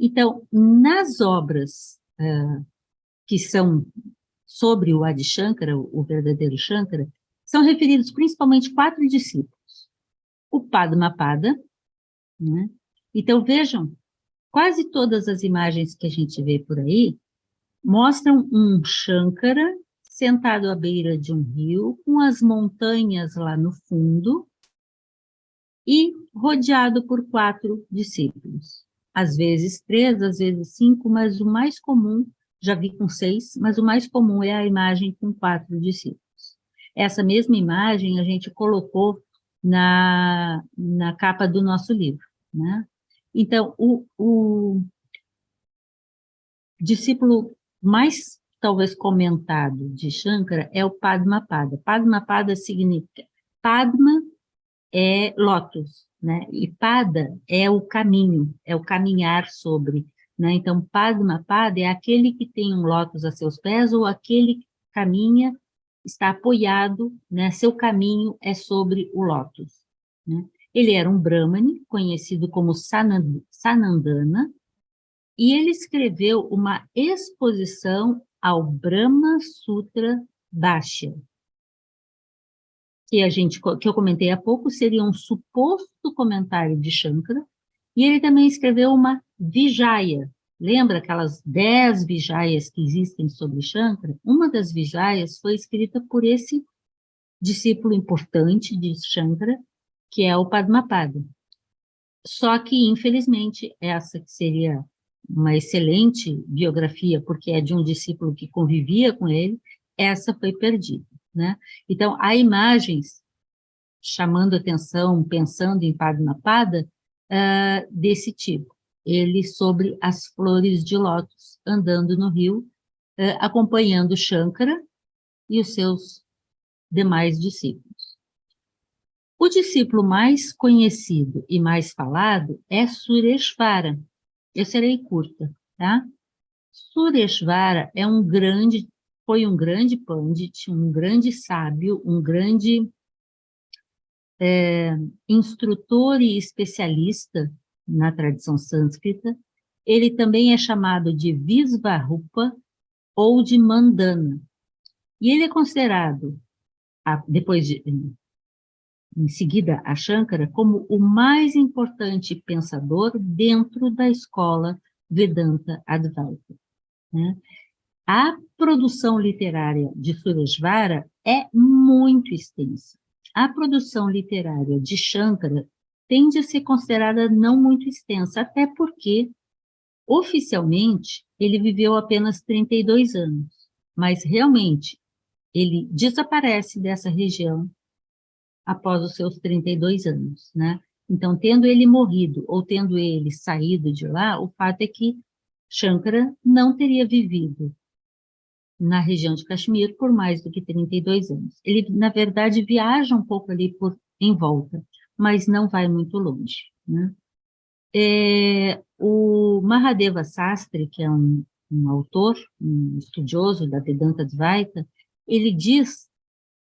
Então, nas obras que são sobre o Adi Shankara, o verdadeiro Shankara, são referidos principalmente 4 discípulos. O Padmapada, né? Então, vejam, quase todas as imagens que a gente vê por aí mostram um Shankara sentado à beira de um rio, com as montanhas lá no fundo, e rodeado por 4 discípulos. Às vezes 3, às vezes 5, mas o mais comum, já vi com 6, mas o mais comum é a imagem com 4 discípulos. Essa mesma imagem a gente colocou na capa do nosso livro, né? Então, o discípulo mais, talvez, comentado de Shankara é o Padmapada. Padmapada significa... Padma é lótus, né? E pada é o caminho, é o caminhar sobre, né? Então, Padmapada é aquele que tem um lótus a seus pés ou aquele que caminha, está apoiado, né? Seu caminho é sobre o lótus, né? Ele era um Brahmane, conhecido como Sanandana, e ele escreveu uma exposição ao Brahma Sutra Bhashya, que eu comentei há pouco, seria um suposto comentário de Shankara, e ele também escreveu uma Vijaya. Lembra aquelas 10 Vijayas que existem sobre Shankara? Uma das Vijayas foi escrita por esse discípulo importante de Shankara, que é o Padmapada. Só que, infelizmente, essa que seria uma excelente biografia, porque é de um discípulo que convivia com ele, essa foi perdida, né? Então, há imagens chamando atenção, pensando em Padmapada, desse tipo. Ele sobre as flores de lótus, andando no rio, acompanhando Shankara e os seus demais discípulos. O discípulo mais conhecido e mais falado é Sureshvara. Eu serei curta, tá? Sureshvara foi um grande pandit, um grande sábio, um grande instrutor e especialista na tradição sânscrita. Ele também é chamado de Visvarupa ou de Mandana. E ele é considerado, em seguida a Shankara, como o mais importante pensador dentro da escola Vedanta Advaita, né? A produção literária de Sureshvara é muito extensa. A produção literária de Shankara tende a ser considerada não muito extensa, até porque, oficialmente, ele viveu apenas 32 anos, mas realmente ele desaparece dessa região após os seus 32 anos, né? Então, tendo ele morrido ou tendo ele saído de lá, o fato é que Shankara não teria vivido na região de Caxemir por mais do que 32 anos. Ele, na verdade, viaja um pouco ali em volta, mas não vai muito longe, né? O Mahadeva Sastri, que é um autor, um estudioso da Vedanta Advaita, ele diz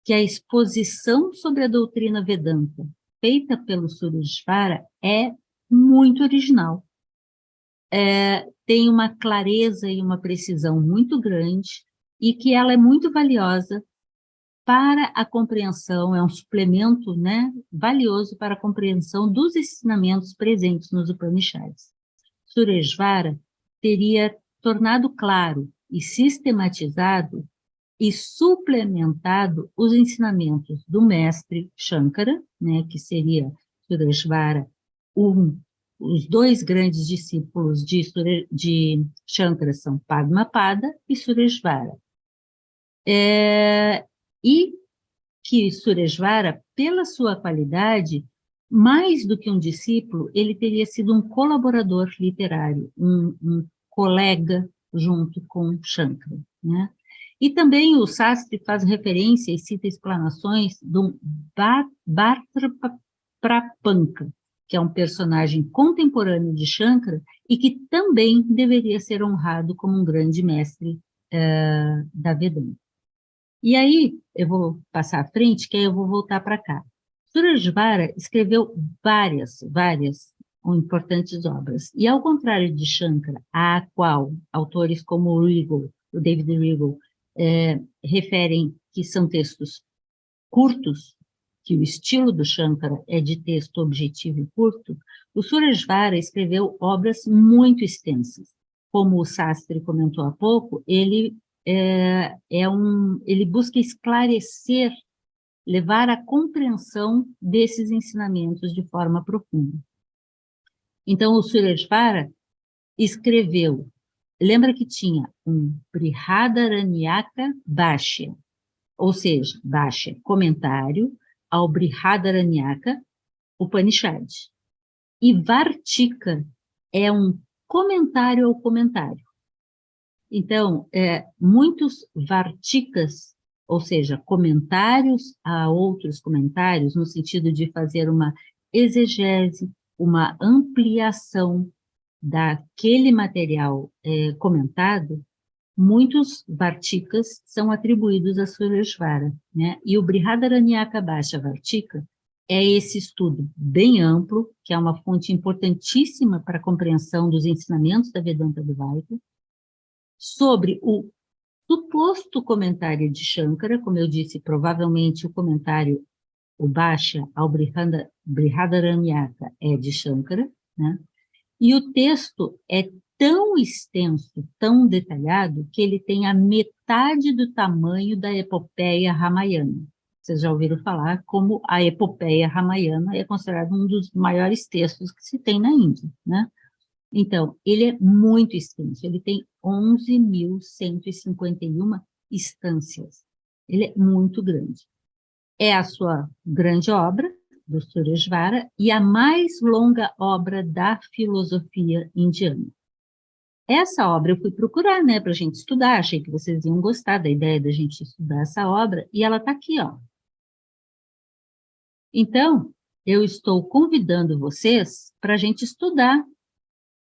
que a exposição sobre a doutrina Vedanta feita pelo Sureshvara é muito original. Tem uma clareza e uma precisão muito grande, e que ela é muito valiosa para a compreensão, é um suplemento, né, valioso para a compreensão dos ensinamentos presentes nos Upanishads. Sureshvara teria tornado claro e sistematizado e suplementado os ensinamentos do mestre Shankara, né, que seria Sureshvara, os 2 grandes discípulos de Shankara são Padmapada e Sureshvara. E que Sureshvara, pela sua qualidade, mais do que um discípulo, ele teria sido um colaborador literário, um colega junto com Shankara, né? E também o Sastri faz referência e cita explanações do Bhattraprapanka, que é um personagem contemporâneo de Shankara e que também deveria ser honrado como um grande mestre da Vedanta. E aí, eu vou passar à frente, que aí eu vou voltar para cá. Sureshvara escreveu várias importantes obras. E ao contrário de Shankara, a qual autores como o David Regal, referem que são textos curtos, que o estilo do Shankara é de texto objetivo e curto, o Sureshvara escreveu obras muito extensas. Como o Sastri comentou há pouco, ele busca esclarecer, levar à compreensão desses ensinamentos de forma profunda. Então, o Sureshvara escreveu, lembra que tinha um Brihadaranyaka Bhashya, ou seja, Bhashya, comentário ao Brihadaranyaka Upanishad. E Vartika é um comentário ao comentário. Então, muitos Vartikas, ou seja, comentários a outros comentários, no sentido de fazer uma exegese, uma ampliação daquele material comentado, muitos Vartikas são atribuídos a Sureshvara, né? E o Brihadaranyaka Bhashya Vartika é esse estudo bem amplo, que é uma fonte importantíssima para a compreensão dos ensinamentos da Vedanta Dvaita, sobre o suposto comentário de Shankara, como eu disse, provavelmente o comentário, o Bhashya ao Brihadaranyaka é de Shankara, né? E o texto é tão extenso, tão detalhado, que ele tem a metade do tamanho da epopeia Ramayana. Vocês já ouviram falar como a epopeia Ramayana é considerado um dos maiores textos que se tem na Índia, né? Então, ele é muito extenso, ele tem 11.151 instâncias. Ele é muito grande. É a sua grande obra, do Sureshvara, e a mais longa obra da filosofia indiana. Essa obra eu fui procurar, né, para a gente estudar, achei que vocês iam gostar da ideia da gente estudar essa obra, e ela está aqui, ó. Então, eu estou convidando vocês para a gente estudar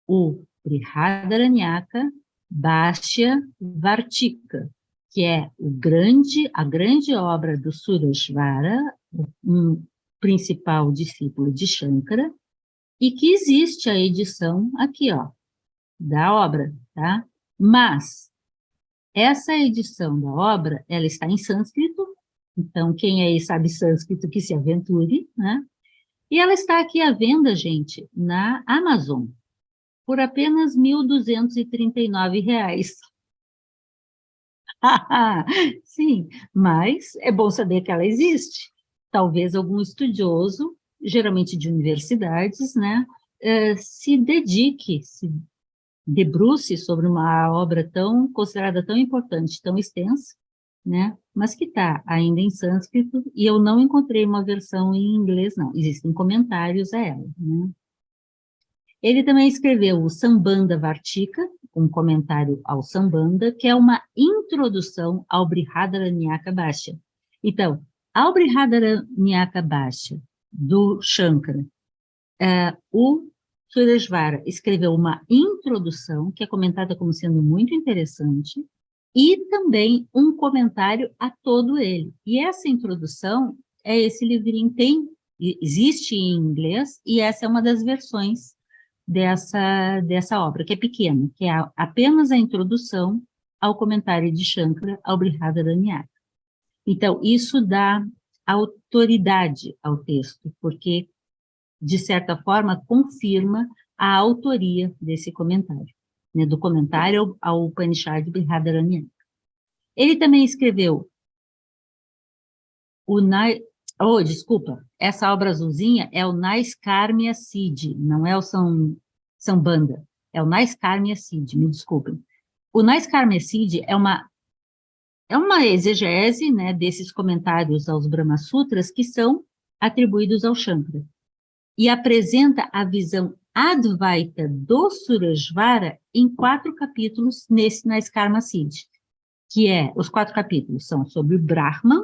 o Brihadaranyaka Bhashya Vartika, que é a grande obra do Sureshvara, um principal discípulo de Shankara, e que existe a edição aqui, ó, da obra, tá? Mas essa edição da obra, ela está em sânscrito, então quem aí sabe sânscrito que se aventure, né? E ela está aqui à venda, gente, na Amazon, por apenas R$ 1.239. Sim, mas é bom saber que ela existe. Talvez algum estudioso, geralmente de universidades, né, se dedique, se debruce sobre uma obra considerada tão importante, tão extensa, né, mas que está ainda em sânscrito, e eu não encontrei uma versão em inglês, não. Existem comentários a ela, né. Ele também escreveu o Sambandha Vartika, um comentário ao Sambandha, que é uma introdução ao Brihadaranyaka Bhashya. Então, ao Brihadaranyaka Bhashya, do Shankara, o Sureshvara escreveu uma introdução, que é comentada como sendo muito interessante, e também um comentário a todo ele. E essa introdução é esse livrinho, existe em inglês, e essa é uma das versões dessa obra, que é pequena, que é apenas a introdução ao comentário de Shankara ao Brihadaranyaka. Então, isso dá autoridade ao texto, porque, de certa forma, confirma a autoria desse comentário, né, do comentário ao Upanishad Brihadaranyaka. Ele também escreveu desculpa, essa obra azulzinha é o Naiskarmya Siddhi, não é o Sambandha, é o Naiskarmya Siddhi, me desculpem. O Naiskarmya Siddhi é uma exegese, né, desses comentários aos Brahma Sutras que são atribuídos ao Shankara, e apresenta a visão Advaita do Sureshvara em 4 capítulos nesse Naiskarmya Siddhi, que os 4 capítulos são sobre o Brahman,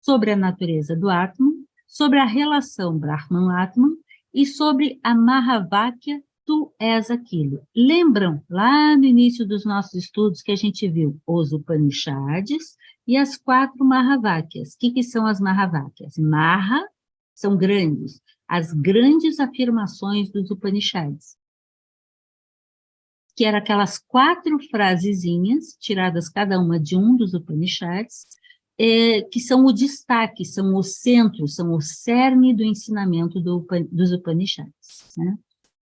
sobre a natureza do Atman, sobre a relação Brahman-Atman e sobre a Mahavakya, tu és aquilo. Lembram, lá no início dos nossos estudos, que a gente viu os Upanishads e as 4 Mahavakyas. O que são as Mahavakyas? Maha são grandes. as grandes afirmações dos Upanishads, que eram aquelas 4 frasezinhas, tiradas cada uma de um dos Upanishads, que são o destaque, são o centro, são o cerne do ensinamento dos Upanishads, né?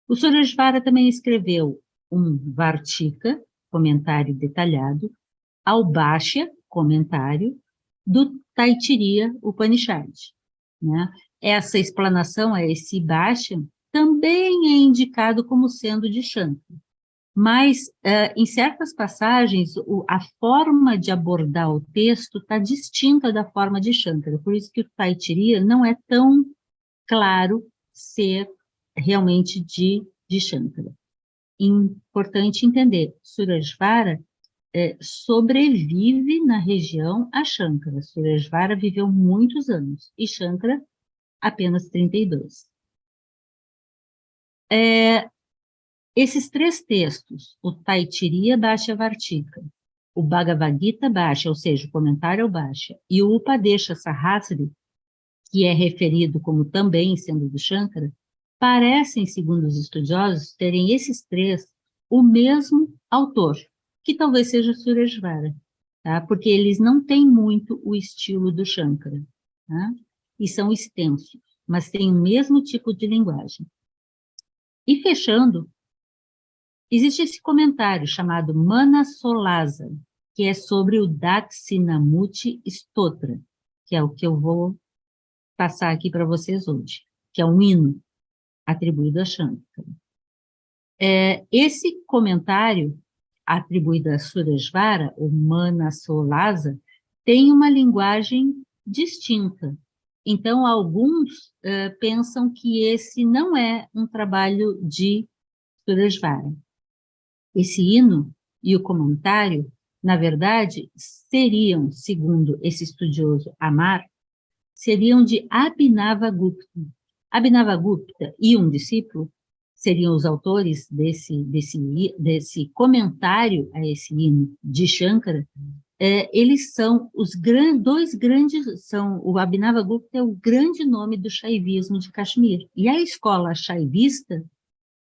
O Sureshvara também escreveu um Vartika, comentário detalhado, ao Bhashya, comentário, do Taittiriya Upanishad, né? Essa explanação, esse Bhashya, também é indicado como sendo de Shankara. Mas, em certas passagens, a forma de abordar o texto está distinta da forma de Shankara, por isso que o Taittiriya não é tão claro ser realmente de Shankara. Importante entender, Sureshvara sobrevive na região a Shankara. Sureshvara viveu muitos anos, e Shankara apenas 32. Esses 3 textos, o Taittiriya Bhashya Vartika, o Bhagavad Gita Bhashya, ou seja, o comentário ao Bhashya, e o Upadesha Sahasrara, que é referido como também sendo do Shankara, parecem, segundo os estudiosos, terem esses 3 o mesmo autor, que talvez seja Sureshvara, tá? Porque eles não têm muito o estilo do Shankara, tá? E são extensos, mas têm o mesmo tipo de linguagem. E fechando, existe esse comentário chamado Manasolasa, que é sobre o Dakshinamurti Stotra, que é o que eu vou passar aqui para vocês hoje, que é um hino atribuído a Shankara. Esse comentário atribuído a Sureshvara, o Manasolasa, tem uma linguagem distinta. Então, alguns pensam que esse não é um trabalho de Sureshvara. Esse hino e o comentário, na verdade, seriam, segundo esse estudioso Amar, seriam de Abhinavagupta. Abhinavagupta e um discípulo seriam os autores desse comentário a esse hino de Shankara. Eles são dois grandes, o Abhinavagupta é o grande nome do Shaivismo de Kashmir. E a escola Shaivista,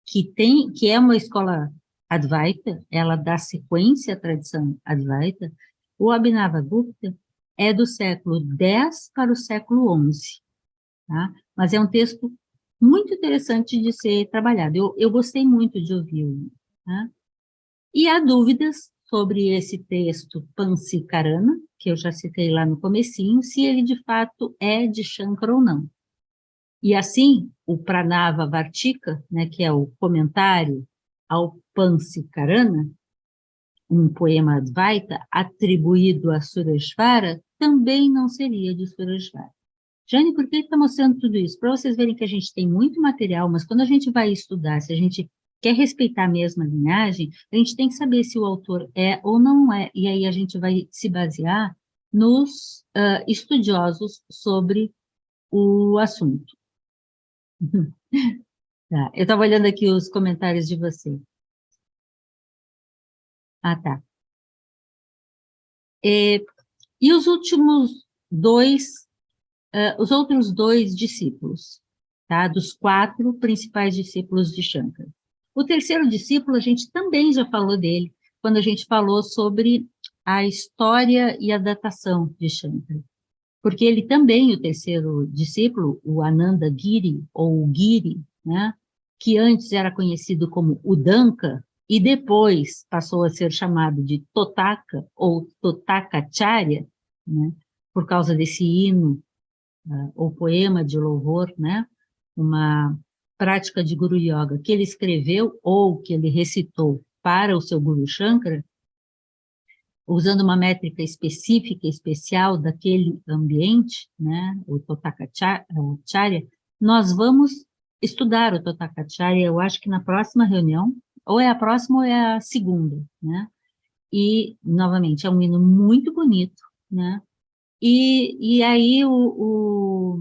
que é uma escola Advaita, ela dá sequência à tradição Advaita, o Abhinavagupta é do século X para o século XI, tá? Mas é um texto muito interessante de ser trabalhado. Eu gostei muito de ouvi-lo, tá? E há dúvidas sobre esse texto Pansikarana, que eu já citei lá no comecinho, se ele de fato é de Shankara ou não. E assim, o Pranava Vartika, né, que é o comentário ao Pansikarana, um poema Advaita atribuído a Sureshvara, também não seria de Sureshvara. Jane, por que está mostrando tudo isso? Para vocês verem que a gente tem muito material, mas quando a gente vai estudar, se a gente quer respeitar a mesma linhagem, a gente tem que saber se o autor é ou não é, e aí a gente vai se basear nos estudiosos sobre o assunto. Tá, eu estava olhando aqui os comentários de você. Ah, tá. E os os outros 2 discípulos, tá? Dos 4 principais discípulos de Shankara. O terceiro discípulo, a gente também já falou dele, quando a gente falou sobre a história e a datação de Shankara. Porque ele também, o terceiro discípulo, o Ananda Giri, ou o Giri, né? Que antes era conhecido como Udanka, e depois passou a ser chamado de Totaka, ou Totakacharya, né? Por causa desse hino, ou poema de louvor, né? Uma prática de Guru Yoga que ele escreveu ou que ele recitou para o seu Guru Shankara, usando uma métrica específica, especial daquele ambiente, né? O Totakacharya, nós vamos estudar o Totakacharya, eu acho que na próxima reunião, ou é a próxima ou é a segunda, né? E, novamente, é um hino muito bonito, né? E aí o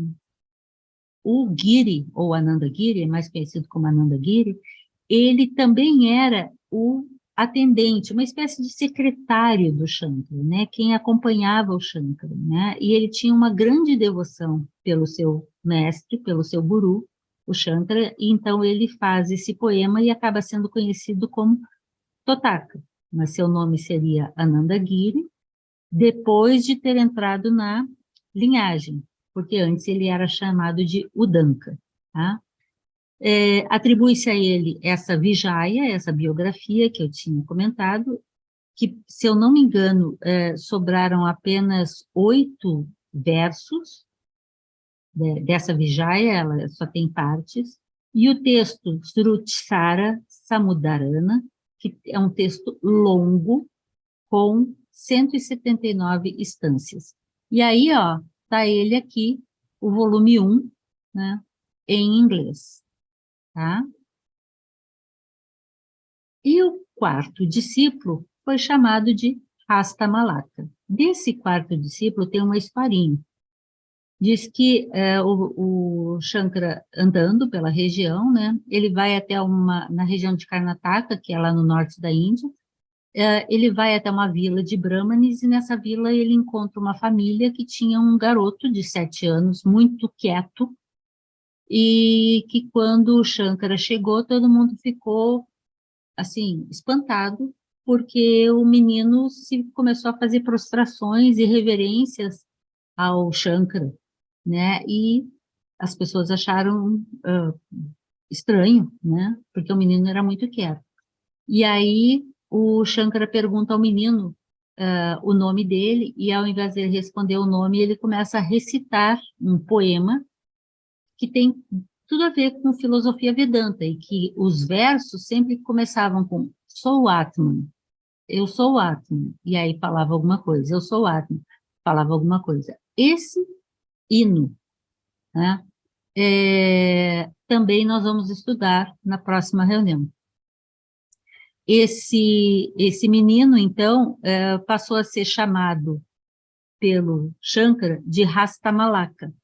Giri, ou Ananda Giri, mais conhecido como Ananda Giri, ele também era o atendente, uma espécie de secretário do Shankara, né? Quem acompanhava o Shankara, né? E ele tinha uma grande devoção pelo seu mestre, pelo seu guru, o Shankara, e então ele faz esse poema e acaba sendo conhecido como Totaka, mas seu nome seria Anandagiri, depois de ter entrado na linhagem, porque antes ele era chamado de Udanka, tá? Atribui-se a ele essa Vijaya, essa biografia que eu tinha comentado, que, se eu não me engano, sobraram apenas 8 versos dessa Vijaya, ela só tem partes, e o texto Srutisara Samudarana, que é um texto longo, com 179 instâncias. E aí, ó, tá ele aqui, o volume 1, né, em inglês, tá? E o quarto discípulo foi chamado de Rastamalaka. Desse quarto discípulo tem uma historinha. Diz que o Shankara, andando pela região, né, ele vai até na região de Karnataka, que é lá no norte da Índia, ele vai até uma vila de Brahmanes, e nessa vila ele encontra uma família que tinha um garoto de 7 anos, muito quieto, e que quando o Shankara chegou, todo mundo ficou, assim, espantado, porque o menino começou a fazer prostrações e reverências ao Shankara, né, e as pessoas acharam estranho, né, porque o menino era muito quieto. E aí o Shankara pergunta ao menino o nome dele, e ao invés de ele responder o nome, ele começa a recitar um poema que tem tudo a ver com filosofia Vedanta, e que os versos sempre começavam com sou Atman, eu sou Atman, e aí falava alguma coisa, eu sou Atman, falava alguma coisa. Esse hino, né, também nós vamos estudar na próxima reunião. Esse menino, então, passou a ser chamado pelo Shankara de Rastamalaka,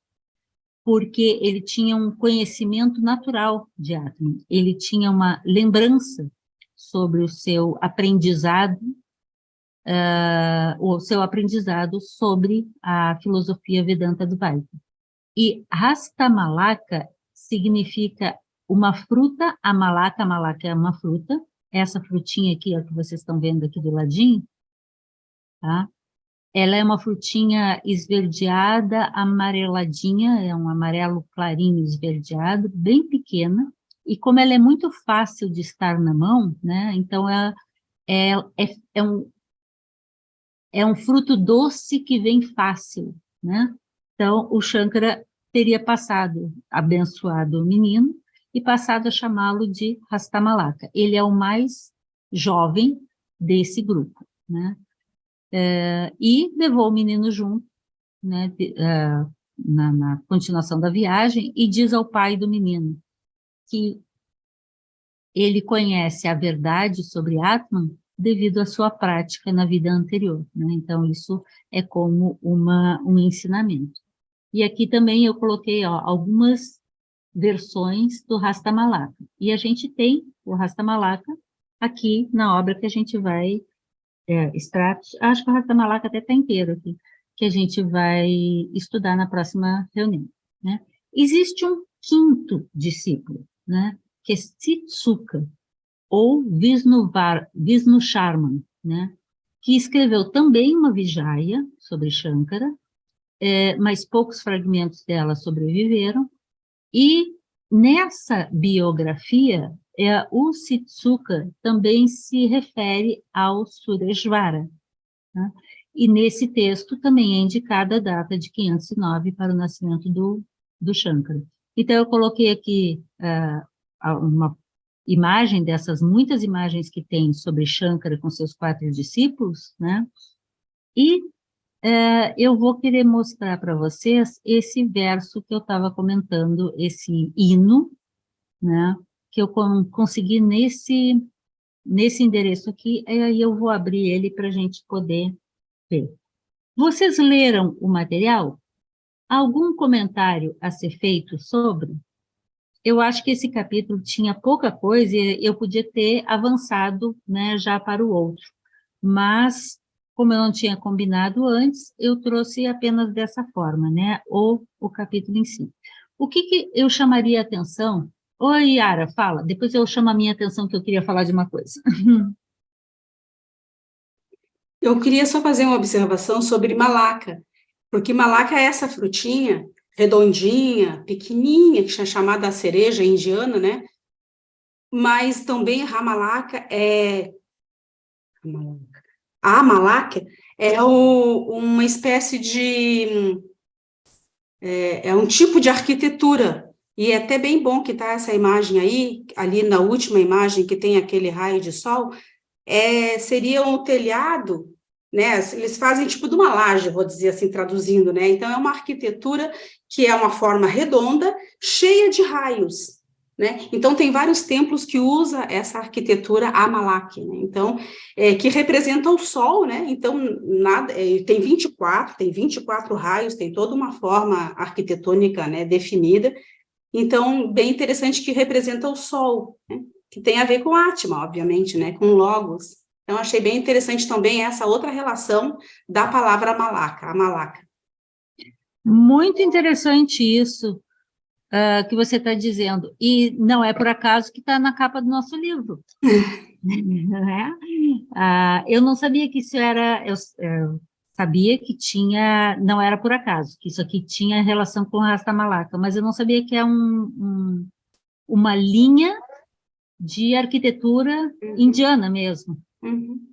porque ele tinha um conhecimento natural de Atman, ele tinha uma lembrança sobre o seu aprendizado sobre a filosofia Vedanta do Vaita. E Rastamalaka significa uma fruta, a malaka é uma fruta, essa frutinha aqui, ó, que vocês estão vendo aqui do ladinho, tá? Ela é uma frutinha esverdeada, amareladinha, é um amarelo clarinho esverdeado, bem pequena, e como ela é muito fácil de estar na mão, né, então é um fruto doce que vem fácil, né? Então, o Shankara teria abençoado o menino, e passado a chamá-lo de Rastamalaka. Ele é o mais jovem desse grupo, né? E levou o menino junto, né, na continuação da viagem, e diz ao pai do menino que ele conhece a verdade sobre Atman devido à sua prática na vida anterior, né? Então, isso é como um ensinamento. E aqui também eu coloquei, ó, algumas versões do Rastamalaka. E a gente tem o Rastamalaka aqui na obra que a gente vai extratos, acho que o Rastamalaka até está inteiro aqui, que a gente vai estudar na próxima reunião, né? Existe um quinto discípulo, né, que é Sitsuka, ou Vishnu Sharman, né, que escreveu também uma Vijaya sobre Shankara, mas poucos fragmentos dela sobreviveram, e nessa biografia, o Sitsuka também se refere ao Sureshvara, né? E nesse texto também é indicada a data de 509 para o nascimento do Shankara. Então, eu coloquei aqui uma imagem dessas muitas imagens que tem sobre Shankara com seus 4 discípulos, né? E eu vou querer mostrar para vocês esse verso que eu estava comentando, esse hino, né, que eu consegui nesse endereço aqui, e aí eu vou abrir ele para a gente poder ver. Vocês leram o material? Algum comentário a ser feito sobre? Eu acho que esse capítulo tinha pouca coisa e eu podia ter avançado, né, já para o outro, mas como eu não tinha combinado antes, eu trouxe apenas dessa forma, né, o capítulo em si. O que eu chamaria a atenção? Oi, Yara, fala. Depois eu chamo a minha atenção que eu queria falar de uma coisa. Eu queria só fazer uma observação sobre malaca, porque malaca é essa frutinha redondinha, pequenininha, que é chamada cereja indiana, né? Mas também a malaca é uma espécie de é um tipo de arquitetura. E é até bem bom que tá essa imagem aí, ali na última imagem que tem aquele raio de sol, seria um telhado, né? Eles fazem tipo de uma laje, vou dizer assim, traduzindo, né? Então é uma arquitetura que é uma forma redonda, cheia de raios, né? Então tem vários templos que usa essa arquitetura Amalak, né? Então que representa o sol, né? Então nada, tem 24 raios, tem toda uma forma arquitetônica, né, definida. Então bem interessante que representa o sol, né? Que tem a ver com Atma, obviamente, né, com Logos. Então, achei bem interessante também essa outra relação da palavra malaca, a malaca. Muito interessante isso, que você está dizendo. E não é por acaso que está na capa do nosso livro. Né? Eu não sabia que isso era. Eu sabia que tinha. Não era por acaso, que isso aqui tinha relação com Rasta Malaca, mas eu não sabia que é uma linha de arquitetura indiana mesmo. Uhum.